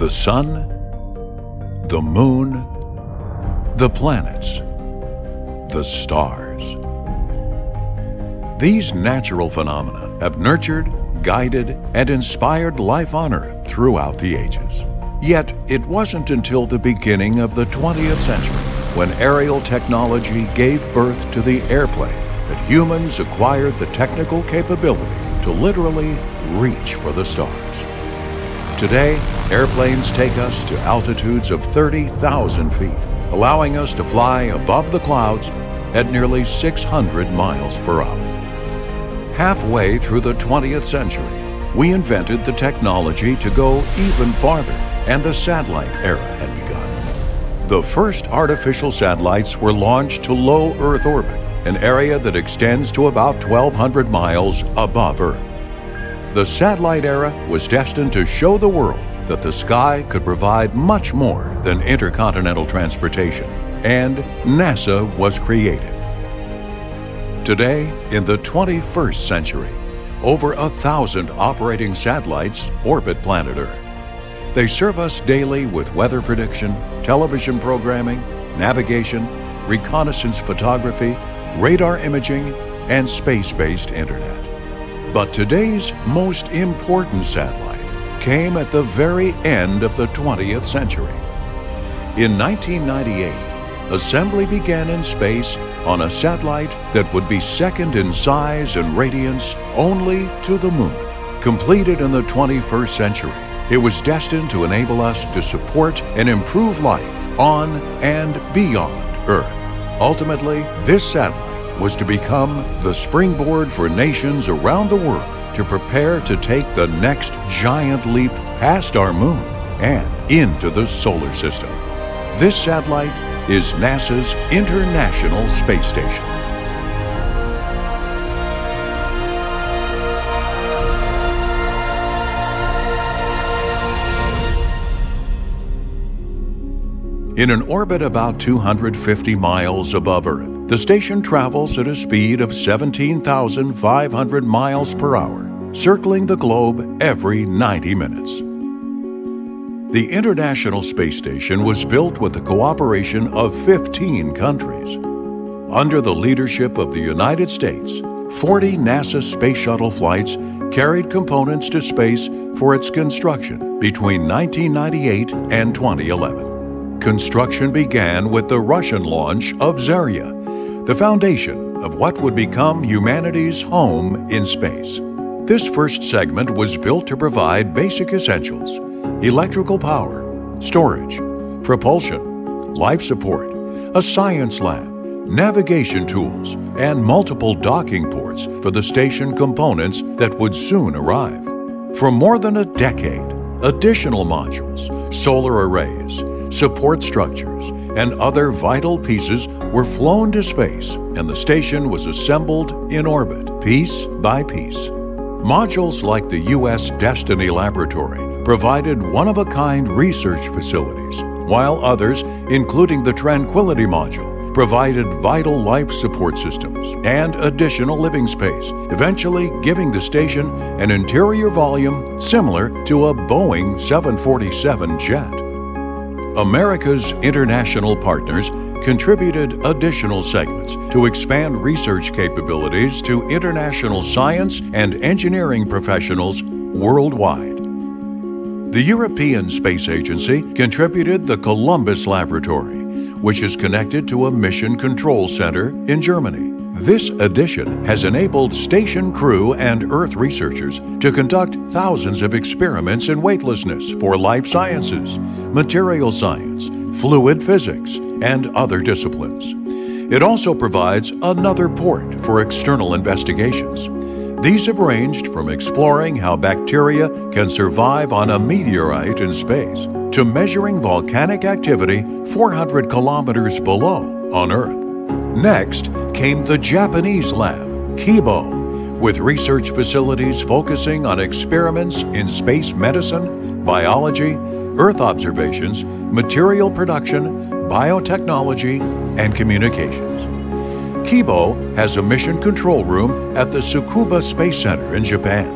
The sun, the moon, the planets, the stars. These natural phenomena have nurtured, guided, and inspired life on Earth throughout the ages. Yet, it wasn't until the beginning of the 20th century, when aerial technology gave birth to the airplane, that humans acquired the technical capability to literally reach for the stars. Today, airplanes take us to altitudes of 30,000 feet, allowing us to fly above the clouds at nearly 600 miles per hour. Halfway through the 20th century, we invented the technology to go even farther, and the satellite era had begun. The first artificial satellites were launched to low Earth orbit, an area that extends to about 1,200 miles above Earth. The satellite era was destined to show the world that the sky could provide much more than intercontinental transportation, and NASA was created. Today, in the 21st century, over 1,000 operating satellites orbit planet Earth. They serve us daily with weather prediction, television programming, navigation, reconnaissance photography, radar imaging, and space-based internet. But today's most important satellite came at the very end of the 20th century. In 1998, assembly began in space on a satellite that would be second in size and radiance only to the moon. Completed in the 21st century, it was destined to enable us to support and improve life on and beyond Earth. Ultimately, this satellite was to become the springboard for nations around the world to prepare to take the next giant leap past our moon and into the solar system. This satellite is NASA's International Space Station. In an orbit about 250 miles above Earth, the station travels at a speed of 17,500 miles per hour, circling the globe every 90 minutes. The International Space Station was built with the cooperation of 15 countries. Under the leadership of the United States, 40 NASA space shuttle flights carried components to space for its construction between 1998 and 2011. Construction began with the Russian launch of Zarya, the foundation of what would become humanity's home in space. This first segment was built to provide basic essentials: electrical power, storage, propulsion, life support, a science lab, navigation tools, and multiple docking ports for the station components that would soon arrive. For more than a decade, additional modules, solar arrays, support structures, and other vital pieces were flown to space, and the station was assembled in orbit, piece by piece. Modules like the U.S. Destiny Laboratory provided one-of-a-kind research facilities, while others, including the Tranquility Module, provided vital life support systems and additional living space, eventually giving the station an interior volume similar to a Boeing 747 jet. America's international partners contributed additional segments to expand research capabilities to international science and engineering professionals worldwide. The European Space Agency contributed the Columbus Laboratory, which is connected to a mission control center in Germany. This addition has enabled station crew and Earth researchers to conduct thousands of experiments in weightlessness for life sciences, material science, fluid physics, and other disciplines. It also provides another port for external investigations. These have ranged from exploring how bacteria can survive on a meteorite in space to measuring volcanic activity 400 kilometers below on Earth. Next came the Japanese lab, Kibo, with research facilities focusing on experiments in space medicine, biology, Earth observations, material production, biotechnology, and communications. Kibo has a mission control room at the Tsukuba Space Center in Japan.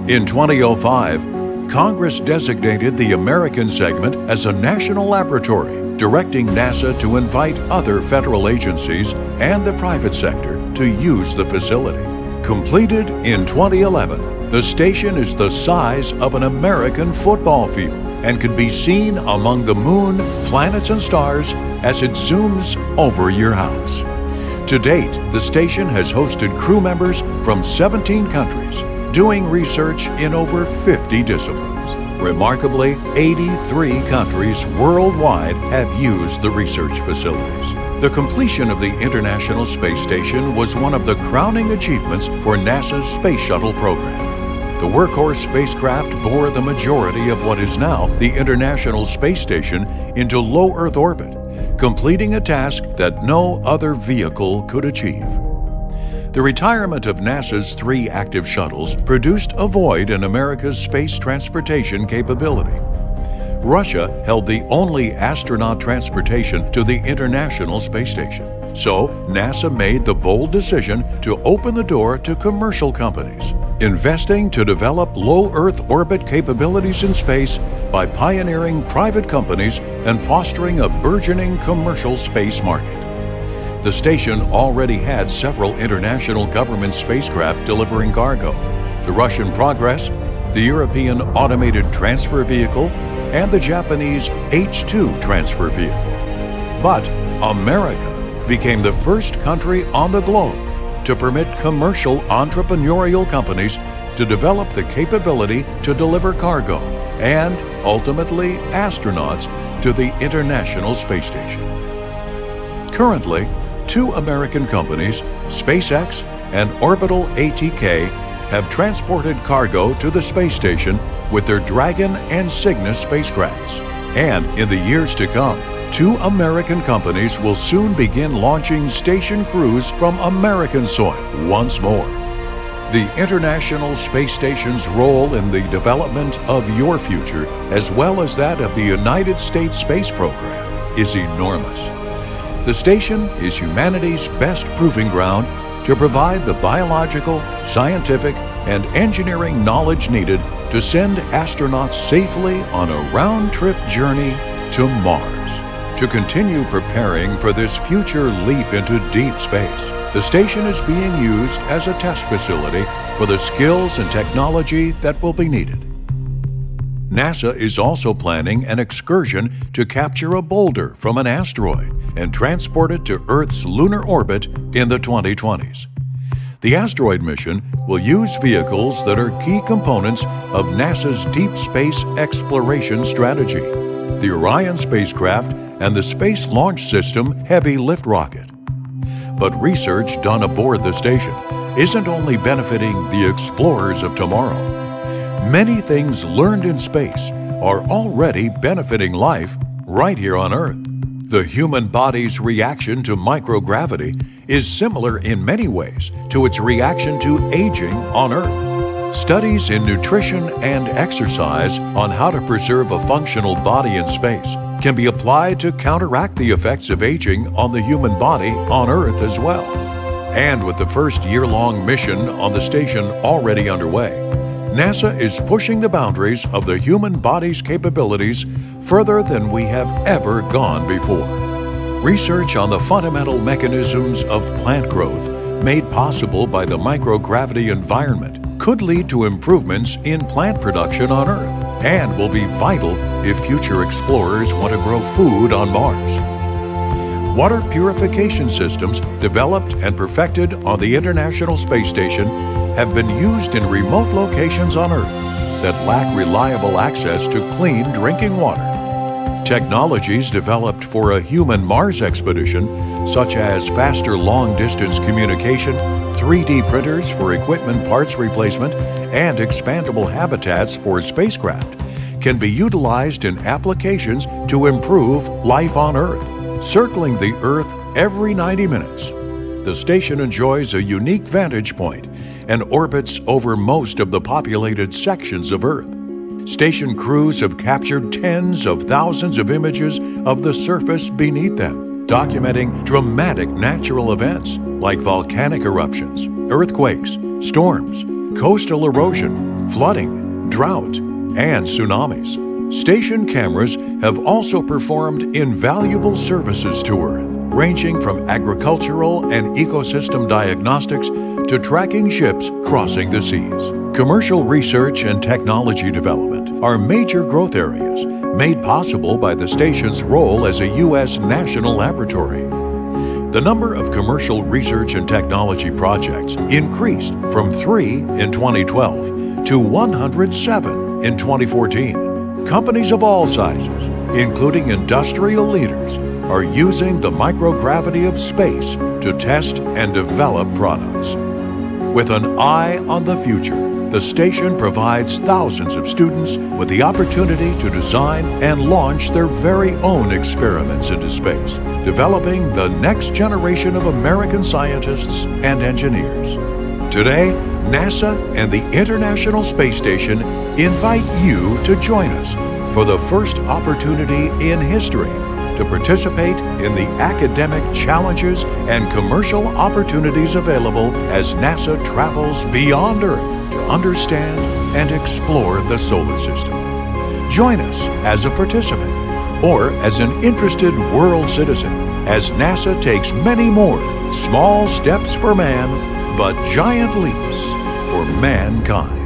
In 2005, Congress designated the American segment as a national laboratory, directing NASA to invite other federal agencies and the private sector to use the facility. Completed in 2011, the station is the size of an American football field and can be seen among the moon, planets, and stars as it zooms over your house. To date, the station has hosted crew members from 17 countries, doing research in over 50 disciplines. Remarkably, 83 countries worldwide have used the research facilities. The completion of the International Space Station was one of the crowning achievements for NASA's Space Shuttle program. The workhorse spacecraft bore the majority of what is now the International Space Station into low Earth orbit, completing a task that no other vehicle could achieve. The retirement of NASA's 3 active shuttles produced a void in America's space transportation capability. Russia held the only astronaut transportation to the International Space Station. So, NASA made the bold decision to open the door to commercial companies, investing to develop low Earth orbit capabilities in space by pioneering private companies and fostering a burgeoning commercial space market. The station already had several international government spacecraft delivering cargo: the Russian Progress, the European Automated Transfer Vehicle, and the Japanese H-2 transfer vehicle. But America became the first country on the globe to permit commercial entrepreneurial companies to develop the capability to deliver cargo and, ultimately, astronauts to the International Space Station. Currently, 2 American companies, SpaceX and Orbital ATK, have transported cargo to the space station with their Dragon and Cygnus spacecrafts. And in the years to come, 2 American companies will soon begin launching station crews from American soil once more. The International Space Station's role in the development of your future, as well as that of the United States space program, is enormous. The station is humanity's best proving ground to provide the biological, scientific, and engineering knowledge needed to send astronauts safely on a round-trip journey to Mars. To continue preparing for this future leap into deep space, the station is being used as a test facility for the skills and technology that will be needed. NASA is also planning an excursion to capture a boulder from an asteroid and transport it to Earth's lunar orbit in the 2020s. The asteroid mission will use vehicles that are key components of NASA's deep space exploration strategy: the Orion spacecraft and the Space Launch System heavy lift rocket. But research done aboard the station isn't only benefiting the explorers of tomorrow. Many things learned in space are already benefiting life right here on Earth. The human body's reaction to microgravity is similar in many ways to its reaction to aging on Earth. Studies in nutrition and exercise on how to preserve a functional body in space can be applied to counteract the effects of aging on the human body on Earth as well. And with the first year-long mission on the station already underway, NASA is pushing the boundaries of the human body's capabilities further than we have ever gone before. Research on the fundamental mechanisms of plant growth made possible by the microgravity environment could lead to improvements in plant production on Earth and will be vital if future explorers want to grow food on Mars. Water purification systems developed and perfected on the International Space Station have been used in remote locations on Earth that lack reliable access to clean drinking water. Technologies developed for a human Mars expedition, such as faster long-distance communication, 3D printers for equipment parts replacement, and expandable habitats for spacecraft, can be utilized in applications to improve life on Earth, circling the Earth every 90 minutes. The station enjoys a unique vantage point and orbits over most of the populated sections of Earth. Station crews have captured tens of thousands of images of the surface beneath them, documenting dramatic natural events like volcanic eruptions, earthquakes, storms, coastal erosion, flooding, drought, and tsunamis. Station cameras have also performed invaluable services to Earth, ranging from agricultural and ecosystem diagnostics to tracking ships crossing the seas. Commercial research and technology development are major growth areas made possible by the station's role as a U.S. national laboratory. The number of commercial research and technology projects increased from 3 in 2012 to 107 in 2014. Companies of all sizes, including industrial leaders, are using the microgravity of space to test and develop products. With an eye on the future, the station provides thousands of students with the opportunity to design and launch their very own experiments into space, developing the next generation of American scientists and engineers. Today, NASA and the International Space Station invite you to join us for the first opportunity in history to participate in the academic challenges and commercial opportunities available as NASA travels beyond Earth to understand and explore the solar system. Join us as a participant or as an interested world citizen as NASA takes many more small steps for man, but giant leaps for mankind.